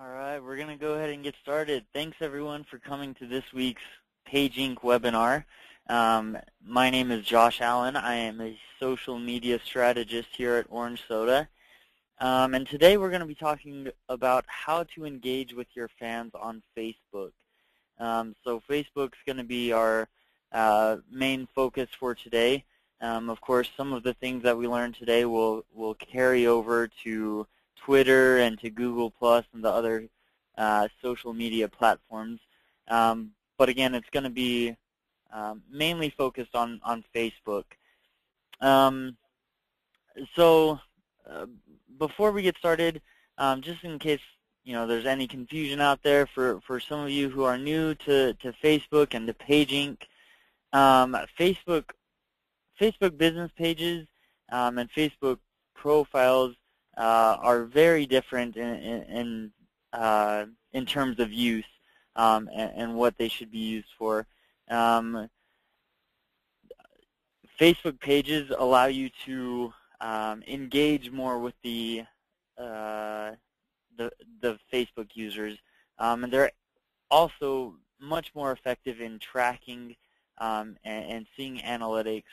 All right, we're going to go ahead and get started. Thanks everyone for coming to this week's Page Inc. webinar. My name is Josh Allen. I am a social media strategist here at Orange Soda. And today we're going to be talking about how to engage with your fans on Facebook. So Facebook's going to be our main focus for today. Of course, some of the things that we learned today will carry over to Twitter and to Google Plus and the other social media platforms. But again, it's going to be mainly focused on Facebook. So before we get started, just in case there's any confusion out there for some of you who are new to Facebook and to Page Inc. Facebook business pages and Facebook profiles are very different in terms of use and what they should be used for. Facebook pages allow you to engage more with the Facebook users, and they're also much more effective in tracking and seeing analytics.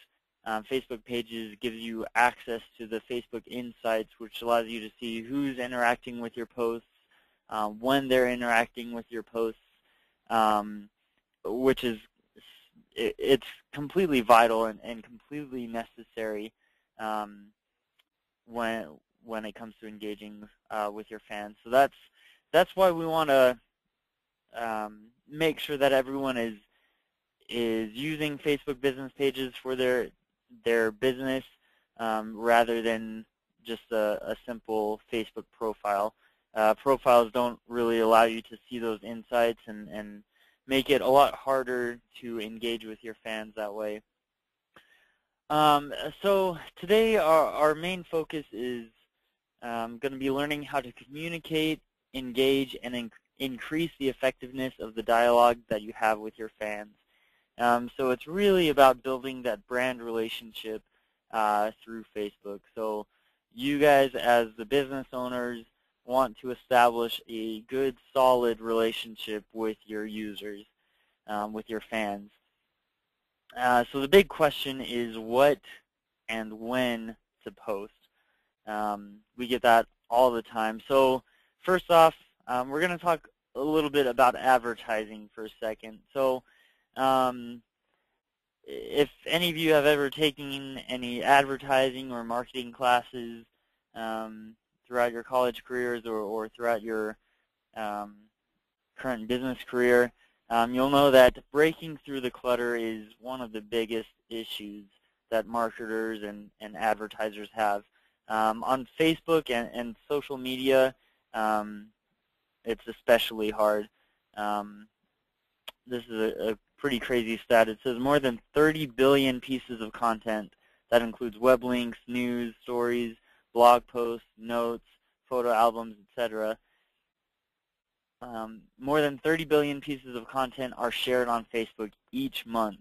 Facebook pages gives you access to the Facebook Insights, which allows you to see who's interacting with your posts, when they're interacting with your posts, which is it's completely vital and completely necessary when it comes to engaging with your fans. So that's why we want to make sure that everyone is using Facebook business pages for their business rather than just a simple Facebook profile. Profiles don't really allow you to see those insights and make it a lot harder to engage with your fans that way. So today our main focus is going to be learning how to communicate, engage, and increase the effectiveness of the dialogue that you have with your fans. So it's really about building that brand relationship through Facebook. So you guys as the business owners want to establish a good, solid relationship with your users, with your fans. So the big question is what and when to post. We get that all the time. So first off, we're going to talk a little bit about advertising for a second. So if any of you have ever taken any advertising or marketing classes throughout your college careers or throughout your current business career, you'll know that breaking through the clutter is one of the biggest issues that marketers and advertisers have. On Facebook and social media, it's especially hard. This is a pretty crazy stat. It says more than 30 billion pieces of content. That includes web links, news, stories, blog posts, notes, photo albums, etc. More than 30 billion pieces of content are shared on Facebook each month.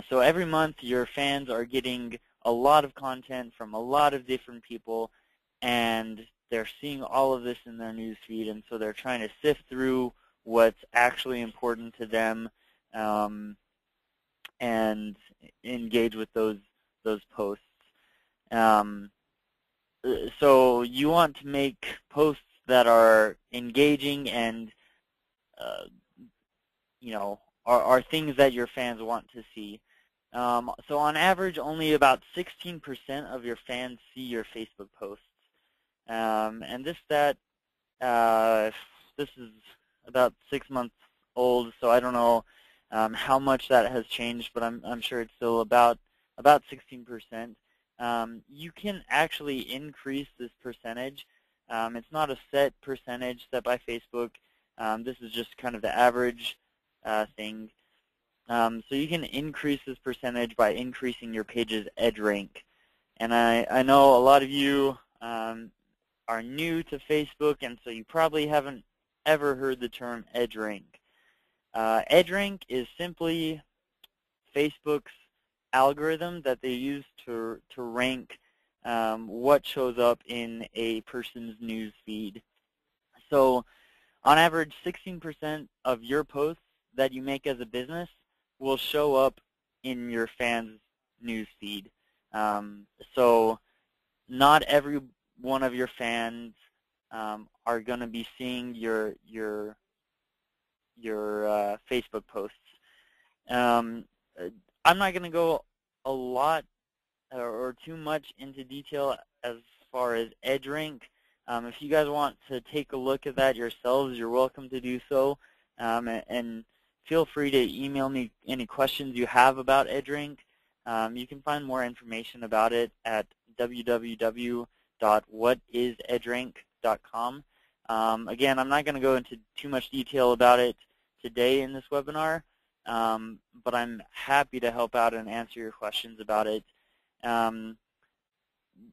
So every month your fans are getting a lot of content from a lot of different people, and they're seeing all of this in their news feed, and so they're trying to sift through what's actually important to them and engage with those posts. So you want to make posts that are engaging and are things that your fans want to see. So on average, only about 16% of your fans see your Facebook posts. And this stat, this is about 6 months old, so I don't know how much that has changed, but I'm sure it's still about 16%. You can actually increase this percentage. It's not a set percentage set by Facebook. This is just kind of the average thing. So you can increase this percentage by increasing your page's edge rank. And I know a lot of you are new to Facebook, and so you probably haven't ever heard the term edge rank. Edge rank is simply Facebook's algorithm that they use to rank what shows up in a person's news feed. So on average, 16% of your posts that you make as a business will show up in your fans' news feed. So not every one of your fans are going to be seeing your Facebook posts. I'm not going to go a lot or too much into detail as far as EdgeRank. If you guys want to take a look at that yourselves, you're welcome to do so. And feel free to email me any questions you have about EdgeRank. You can find more information about it at www.whatisedgerank.com. Again, I'm not going to go into too much detail about it today in this webinar, but I'm happy to help out and answer your questions about it.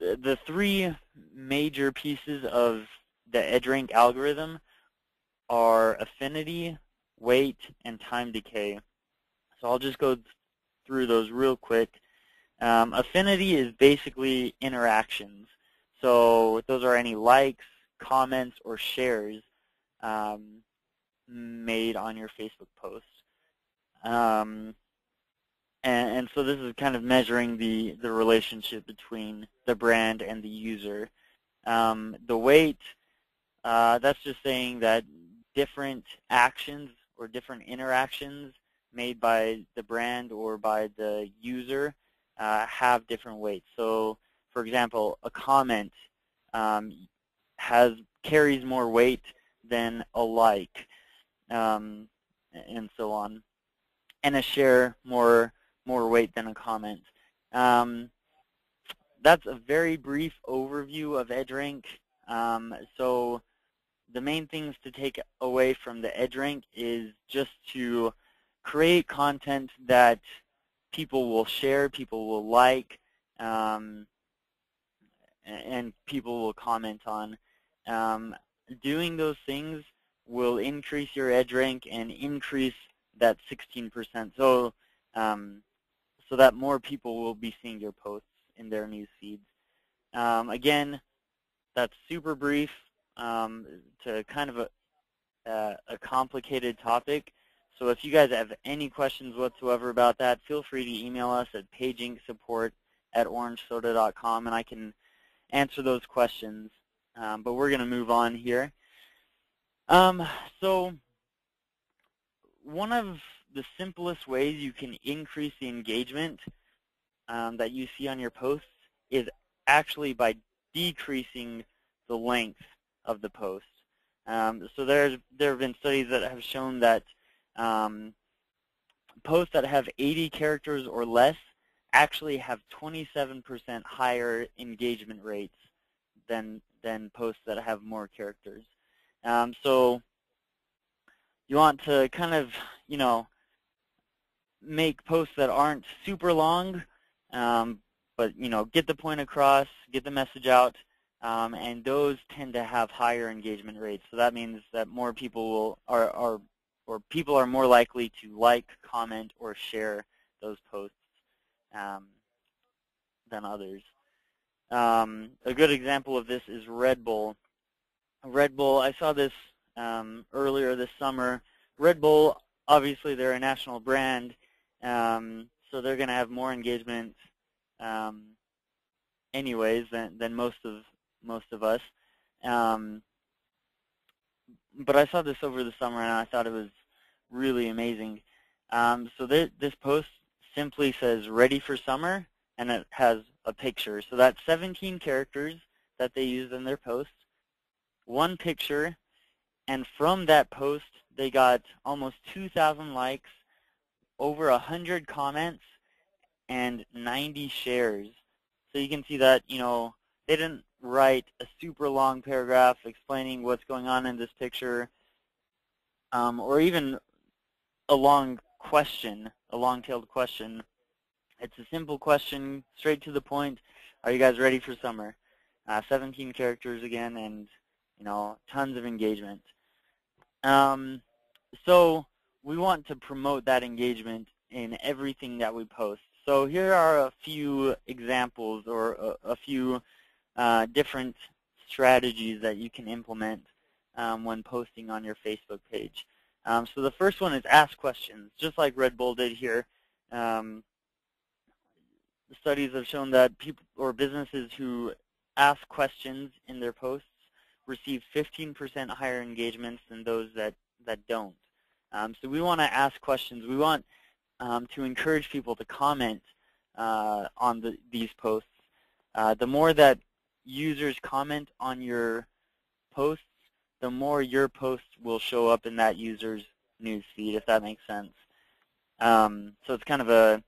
The three major pieces of the EdgeRank algorithm are affinity, weight, and time decay. So I'll just go through those real quick. Affinity is basically interactions. So those are any likes, comments, or shares made on your Facebook post. And so this is kind of measuring the relationship between the brand and the user. The weight, that's just saying that different actions or different interactions made by the brand or by the user have different weights. So, for example, a comment carries more weight than a like, and so on, and a share more weight than a comment. That's a very brief overview of EdgeRank. So the main things to take away from the EdgeRank is just to create content that people will share, people will like, and people will comment on. Doing those things will increase your EdgeRank and increase that 16%. So so that more people will be seeing your posts in their news feeds. Again, that's super brief to kind of a complicated topic. So if you guys have any questions whatsoever about that, feel free to email us at pagingsupport@orangesoda.com, and I can answer those questions. But we're going to move on here. So one of the simplest ways you can increase the engagement that you see on your posts is actually by decreasing the length of the post. So there have been studies that have shown that posts that have 80 characters or less actually have 27% higher engagement rates than posts that have more characters. So you want to kind of, make posts that aren't super long, but get the point across, get the message out, and those tend to have higher engagement rates. So that means that more people or people are more likely to like, comment, or share those posts than others. A good example of this is Red Bull. Red Bull, I saw this earlier this summer. Red Bull, obviously, they're a national brand, so they're going to have more engagement anyways than most of us. But I saw this over the summer, and I thought it was really amazing. So this post simply says "Ready for Summer," and it has a picture. So that's 17 characters that they use in their post, one picture, and from that post they got almost 2,000 likes, over 100 comments, and 90 shares. So you can see that, they didn't write a super long paragraph explaining what's going on in this picture, or even a long question, a long-tailed question. It's a simple question, straight to the point. Are you guys ready for summer? 17 characters again, and tons of engagement. So we want to promote that engagement in everything that we post. So here are a few examples or a few different strategies that you can implement when posting on your Facebook page. So the first one is ask questions, just like Red Bull did here. The studies have shown that people or businesses who ask questions in their posts receive 15% higher engagements than those that don't. So we want to ask questions. We want to encourage people to comment on these posts. The more that users comment on your posts, the more your posts will show up in that user's news feed, if that makes sense. So it's kind of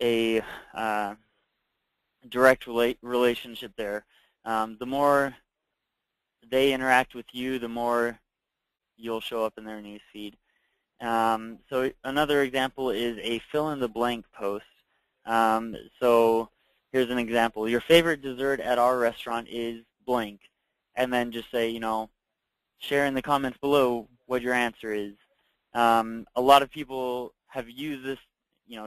a direct relationship there. The more they interact with you, the more you'll show up in their news feed. So another example is a fill-in-the-blank post. So here's an example. Your favorite dessert at our restaurant is blank. And then just say, share in the comments below what your answer is. A lot of people have used this,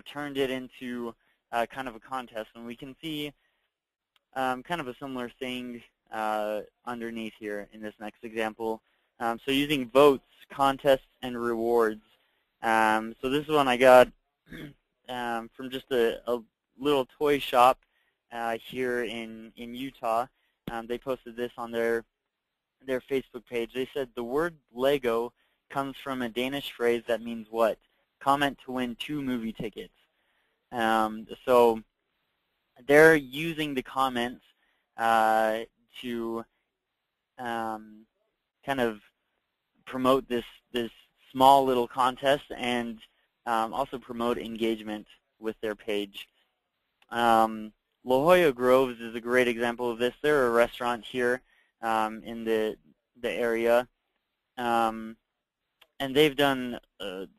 turned it into kind of a contest. And we can see kind of a similar thing underneath here in this next example. So using votes, contests, and rewards. So this is one I got from just a little toy shop here in Utah. They posted this on their Facebook page. They said the word Lego comes from a Danish phrase that means what? Comment to win 2 movie tickets. So they're using the comments to kind of promote this small little contest and also promote engagement with their page. Jolla Groves is a great example of this. They're a restaurant here in the area, and they've done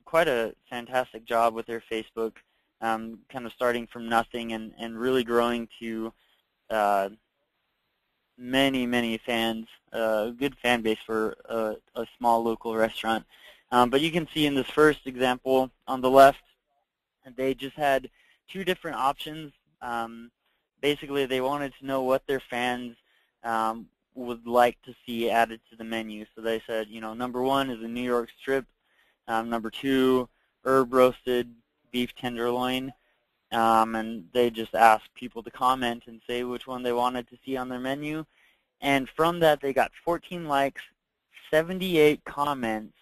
quite a fantastic job with their Facebook, kind of starting from nothing and really growing to many fans, a good fan base for a small local restaurant. But you can see in this first example on the left, they just had 2 different options. Basically, they wanted to know what their fans would like to see added to the menu. So they said, number 1 is a New York strip, number 2, herb roasted beef tenderloin, and they just asked people to comment and say which one they wanted to see on their menu. And from that, they got 14 likes, 78 comments,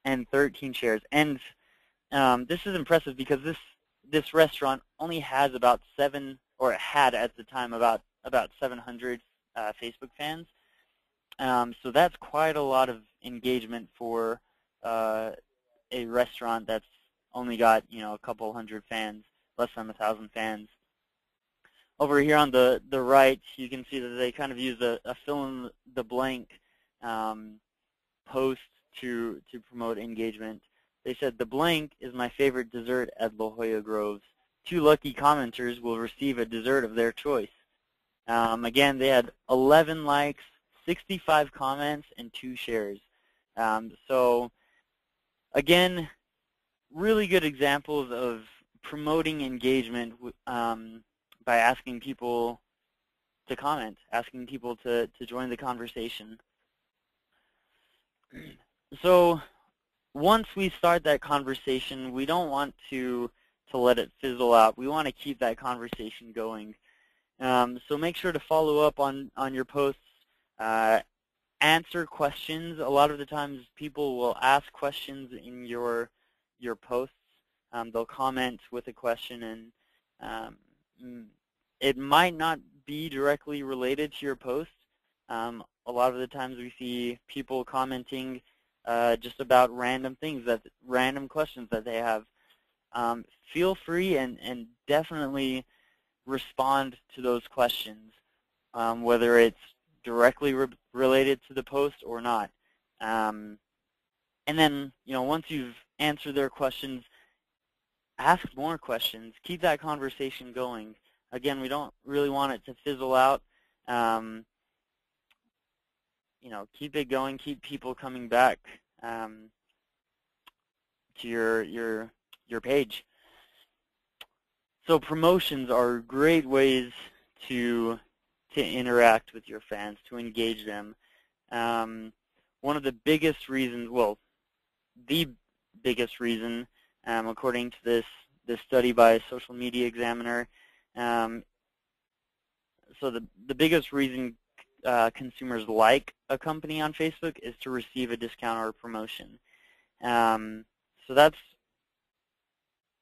and 13 shares. And this is impressive because this restaurant only has about 7, or it had at the time about 700 Facebook fans. So that's quite a lot of engagement for a restaurant that's only got a couple hundred fans, less than 1,000 fans. Over here on the right, you can see that they kind of use a fill-in-the-blank post to promote engagement. They said, the blank is my favorite dessert at Jolla Groves. 2 lucky commenters will receive a dessert of their choice. Again, they had 11 likes, 65 comments, and 2 shares. So again, really good examples of promoting engagement by asking people to comment, asking people to join the conversation. So once we start that conversation, we don't want to let it fizzle out. We want to keep that conversation going. So make sure to follow up on your posts. Answer questions. A lot of the times people will ask questions in your posts. They'll comment with a question, and it might not be directly related to your post. A lot of the times we see people commenting just about random things, random questions that they have. Feel free and definitely respond to those questions, whether it's directly related to the post or not. And then, once you've answered their questions, ask more questions. Keep that conversation going. Again, we don't really want it to fizzle out. Keep it going. Keep people coming back to your page. So promotions are great ways to interact with your fans, to engage them. One of the biggest reasons, well, the biggest reason, according to this study by Social Media Examiner, so the biggest reason consumers like a company on Facebook is to receive a discount or a promotion. So that's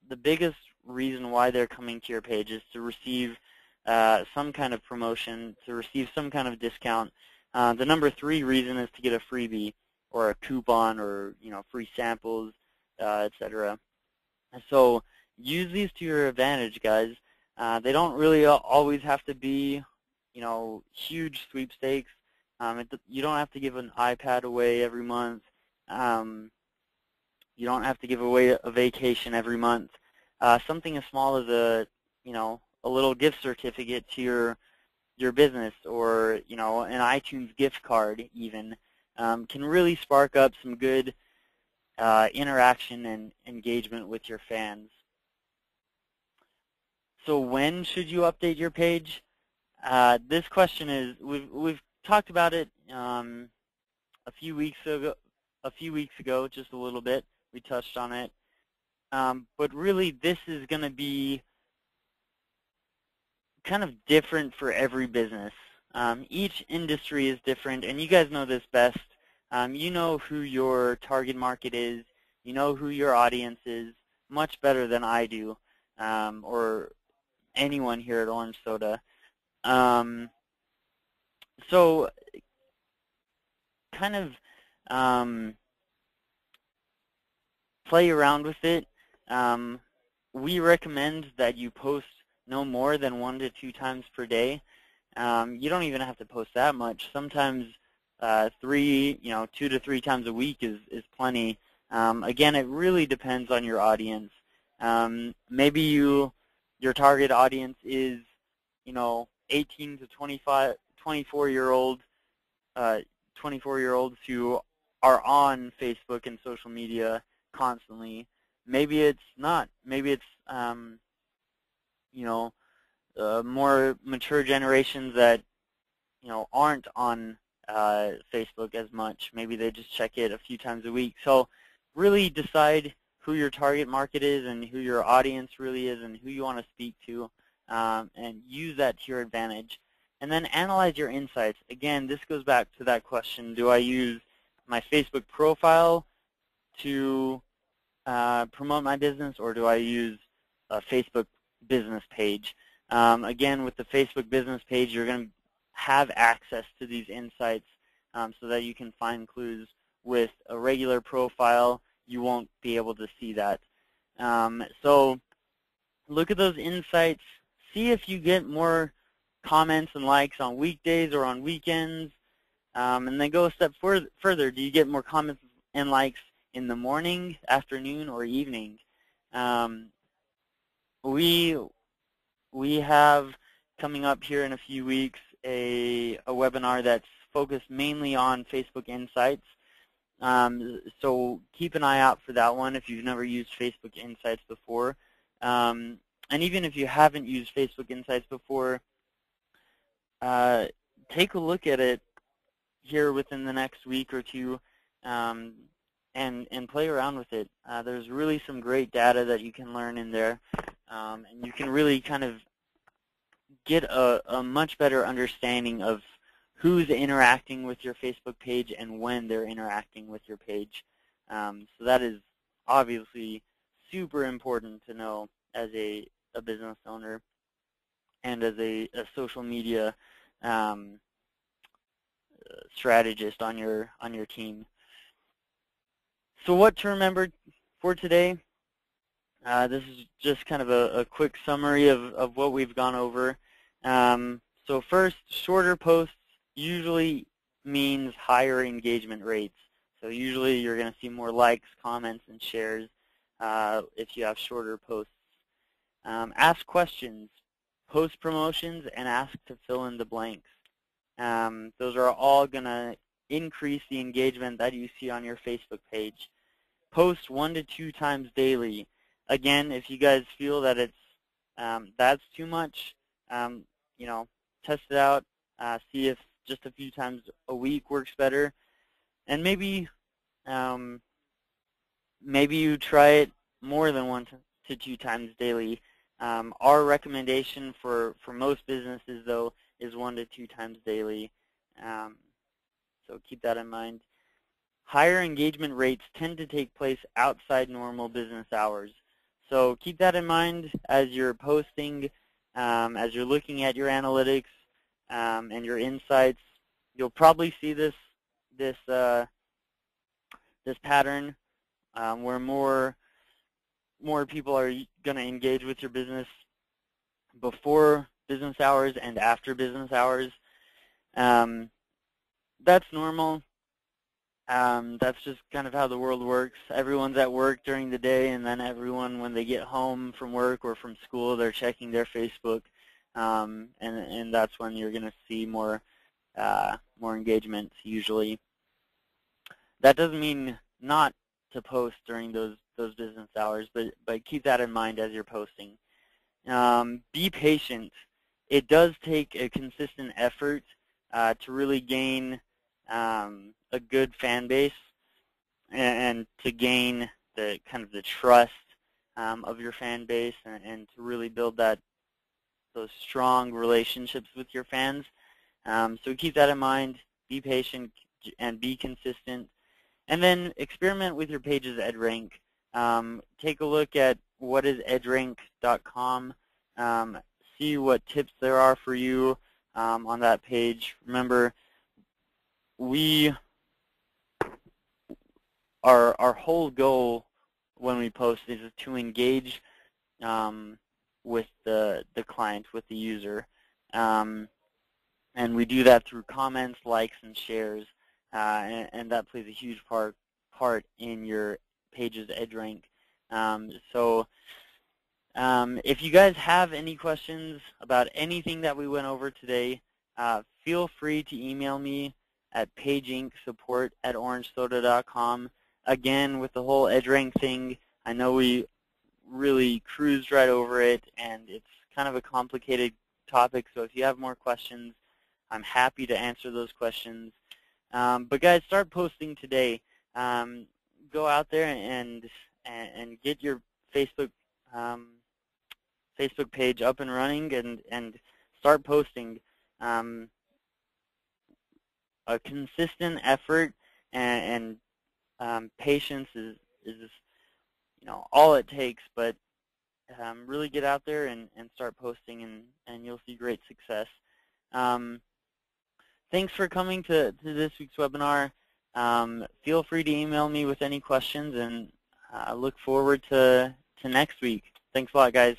the biggest reason why they're coming to your page, is to receive some kind of promotion, to receive some kind of discount. The number 3 reason is to get a freebie or a coupon, or free samples, etc. So use these to your advantage, guys. They don't really always have to be huge sweepstakes. You don't have to give an iPad away every month. You don't have to give away a vacation every month. Something as small as a little gift certificate to your business, or an iTunes gift card even, can really spark up some good interaction and engagement with your fans. So when should you update your page? This question is, we've talked about it a few weeks ago, just a little bit. We touched on it. But really, this is going to be kind of different for every business. Each industry is different, and you guys know this best. You know who your target market is. You know who your audience is much better than I do, or anyone here at Orange Soda. So kind of play around with it. We recommend that you post no more than 1 to 2 times per day. You don't even have to post that much. Sometimes 2 to 3 times a week is plenty. Again, it really depends on your audience. Maybe your target audience is 18 to 24-year-olds who are on Facebook and social media constantly. Maybe it's not. Maybe it's more mature generations that aren't on Facebook as much. Maybe they just check it a few times a week. So really decide who your target market is and who your audience really is and who you want to speak to, and use that to your advantage. And then analyze your insights. Again, this goes back to that question, do I use my Facebook profile to promote my business, or do I use a Facebook business page? Again, with the Facebook business page, you're going to have access to these insights so that you can find clues. With a regular profile, you won't be able to see that. So look at those insights. See if you get more comments and likes on weekdays or on weekends. And then go a step further. Do you get more comments and likes in the morning, afternoon, or evening? We have coming up here in a few weeks a webinar that's focused mainly on Facebook Insights. So keep an eye out for that one if you've never used Facebook Insights before. And even if you haven't used Facebook Insights before, take a look at it here within the next week or two, and play around with it. There's really some great data that you can learn in there, and you can really kind of get a much better understanding of who's interacting with your Facebook page and when they're interacting with your page. So that is obviously super important to know as a business owner and as a social media strategist on your team. So what to remember for today? This is just kind of a quick summary of what we've gone over. So first, shorter posts usually means higher engagement rates. So usually you're going to see more likes, comments, and shares if you have shorter posts. Ask questions, post promotions, and ask to fill in the blanks. Those are all going to increase the engagement that you see on your Facebook page. Post 1 to 2 times daily. Again, if you guys feel that it's that's too much, test it out. See if just a few times a week works better. And maybe maybe you try it more than 1 to 2 times daily. Our recommendation for most businesses, though, is 1 to 2 times daily. So keep that in mind. Higher engagement rates tend to take place outside normal business hours. So keep that in mind as you're posting, as you're looking at your analytics and your insights. You'll probably see this pattern where more people are going to engage with your business before business hours and after business hours. That's normal. That's just kind of how the world works. Everyone's at work during the day, and then everyone, when they get home from work or from school, they're checking their Facebook, and that's when you're going to see more engagement usually. That doesn't mean not to post during those business hours, but keep that in mind as you're posting. Be patient. It does take a consistent effort to really gain a good fan base and to gain the kind of the trust of your fan base and to really build those strong relationships with your fans. So keep that in mind. Be patient and be consistent. And then experiment with your page's EdRank. Take a look at what is edrank.com. See what tips there are for you on that page. Remember, our whole goal when we post is to engage with the client, with the user. And we do that through comments, likes, and shares. And that plays a huge part in your page's EdRank. So if you guys have any questions about anything that we went over today, feel free to email me at pageinksupport@orangesoda.com. Again, with the whole EdRank thing, I know we really cruised right over it, and it's kind of a complicated topic, so if you have more questions, I'm happy to answer those questions. But guys, start posting today. Go out there and get your Facebook page up and running and start posting. A consistent effort and patience is all it takes, but really get out there and start posting, and you'll see great success. Thanks for coming to this week's webinar. Feel free to email me with any questions, and I look forward to next week. Thanks a lot, guys.